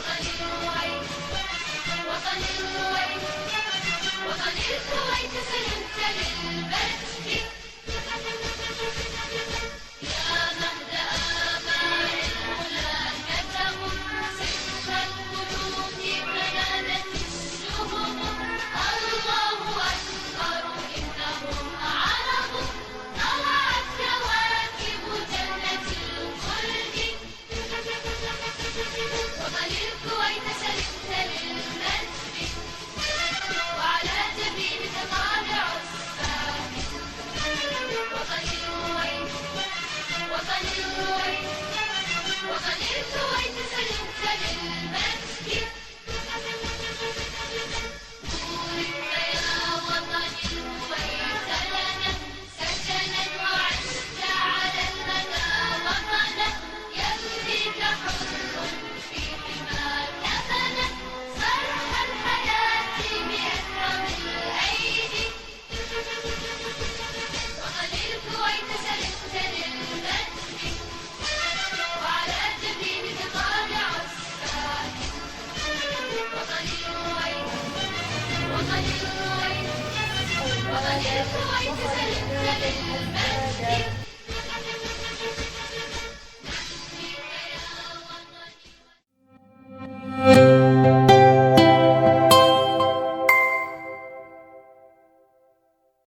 وطن الكويت، وطن الكويت، وطن الكويت سلمت للمجد. يا مهد آباء العلا كتبوا سفر القلوب فنادت الشهب الله أكبر إنهم عرب طلعت كواكب جنة الخلد. وطن الكويت سلمت للمجد وعلى جبينك طالع السامي. وطن الكويت، وطن الكويت، وطن الكويت سلمت للمجد. بوركت يا وطن الكويت لنا سكنا وعشت على المدى وطنا يبنيك حر في حماك بنى صرح الحياة بأكرم الأيدي. وطن الكويت سلمت للمجد وعلى جبينك طالع السامي. وطن الكويت، وطن الكويت، وطن الكويت سلمت للمجد.